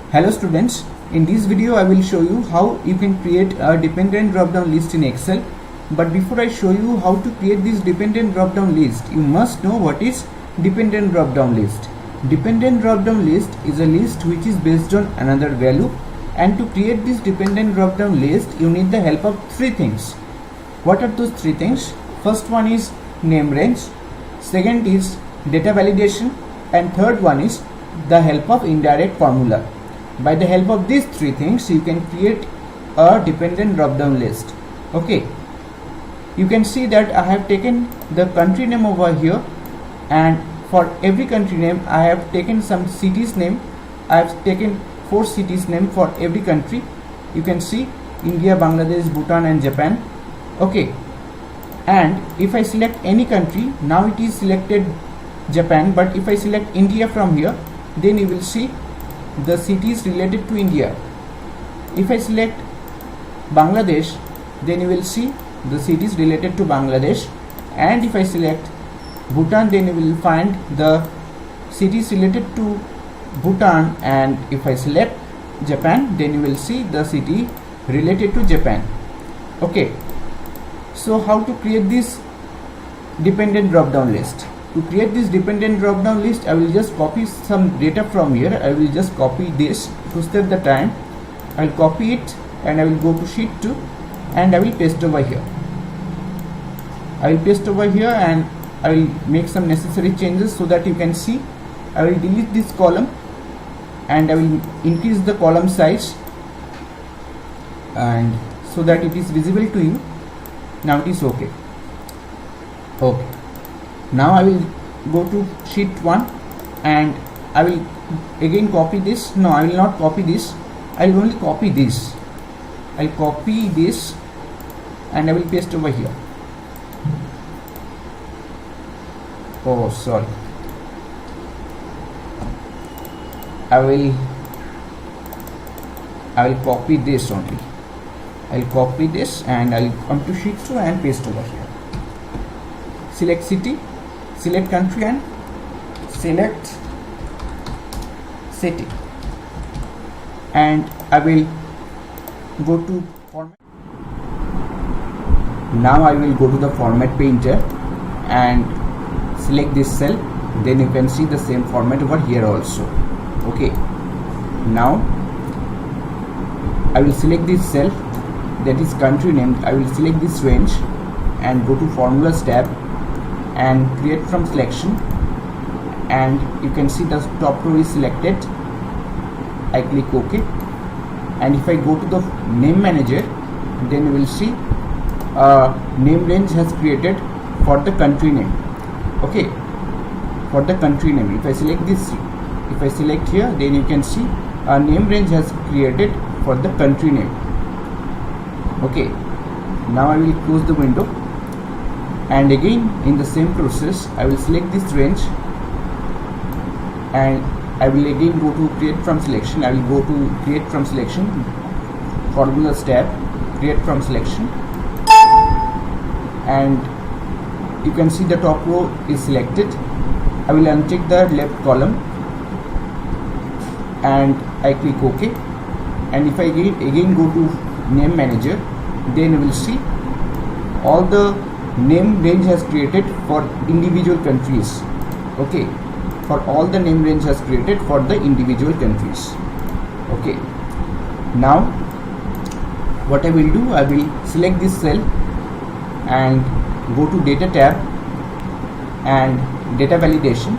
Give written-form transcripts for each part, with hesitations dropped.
Hello students, in this video I will show you how you can create a dependent drop down list in Excel. But before I show you how to create this dependent drop down list, you must know what is dependent drop down list. Dependent drop down list is a list which is based on another value, and to create this dependent drop down list you need the help of three things. What are those three things? First one is name range, second is data validation, and third one is the help of indirect formula. By the help of these three things you can create a dependent drop down list. Okay, you can see that I have taken the country name over here, and for every country name I have taken some cities name. I have taken 4 cities name for every country. You can see India, Bangladesh, Bhutan and Japan. Okay, and if I select any country, now it is selected Japan, but if I select India from here, then you will see the cities related to India. If I select Bangladesh, then you will see the cities related to Bangladesh, and if I select Bhutan, then you will find the cities related to Bhutan, and if I select Japan, then you will see the city related to Japan. Okay, so how to create this dependent drop down list? To create this dependent drop down list, I will just copy some data from here. I will just copy this to save the time. I will copy it and I will go to sheet 2 and I will paste over here. I will paste over here and I will make some necessary changes so that you can see. I will delete this column and I will increase the column size, and so that it is visible to you. Now it is okay. Okay, now I will go to sheet 1 and I will again copy this. No, I will not copy this. I will only copy this. I will copy this and I will paste over here. Oh, sorry. I will copy this only. I will copy this and I will come to sheet 2 and paste over here. Select city, select country and select city, and I will go to format. Now I will go to the format painter and select this cell. Then you can see the same format over here also. Okay, now I will select this cell, that is country name. I will select this range and go to formulas tab and create from selection, and you can see the top row is selected. I click OK, and if I go to the name manager, then you will see name range has created for the country name. Okay, for the country name, if I select this, if I select here, then you can see a name range has created for the country name. Okay, now I will close the window, and again in the same process I will select this range and I will again go to create from selection. I will go to create from selection, formulas tab, create from selection, and you can see the top row is selected. I will uncheck the left column and I click OK, and if I again go to name manager, then you will see all the name range has created for individual countries. Okay, for all the name range has created for the individual countries. Okay, now what I will do, I will select this cell and go to data tab and data validation,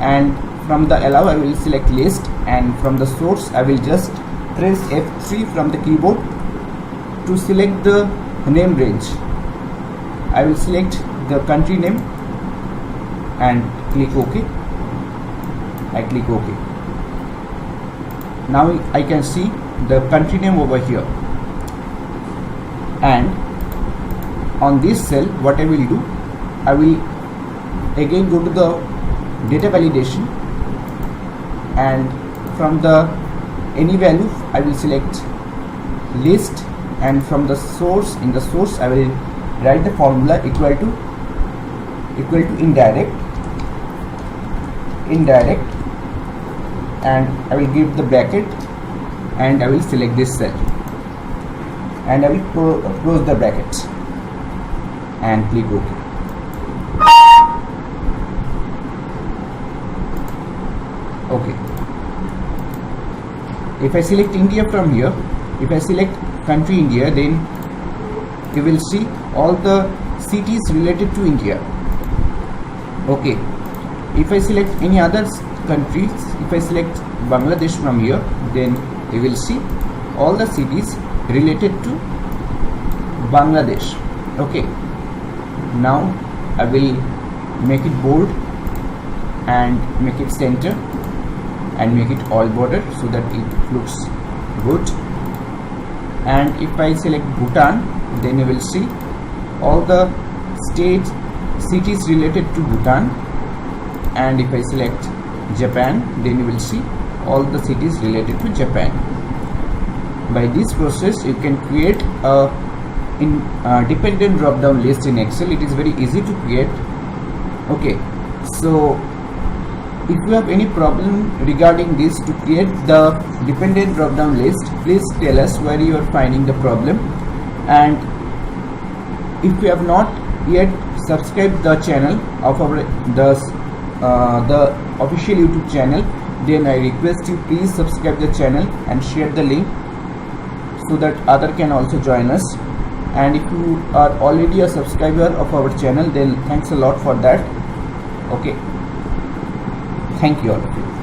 and from the allow I will select list, and from the source I will just press F3 from the keyboard to select the name range. I will select the country name and click OK. I click OK. Now I can see the country name over here, and on this cell what I will do, I will again go to the data validation, and from the any value I will select list, and from the source, in the source I will write the formula equal to indirect, and I will give the bracket and I will select this cell and I will close the bracket and click OK. Okay. If I select India from here, if I select country India, then you will see all the cities related to India. Okay. If I select any other countries, if I select Bangladesh from here, then you will see all the cities related to Bangladesh. Okay. Now I will make it bold and make it center and make it all border so that it looks good. And if I select Bhutan, then you will see all the states, cities related to Bhutan. And if I select Japan, then you will see all the cities related to Japan. By this process you can create a dependent drop down list in Excel. It is very easy to create. Okay, so if you have any problem regarding this to create the dependent drop down list, please tell us where you are finding the problem. And if you have not yet subscribed the channel of our the official YouTube channel, then I request you please subscribe the channel and share the link so that other can also join us. And if you are already a subscriber of our channel, then thanks a lot for that. Okay, thank you all.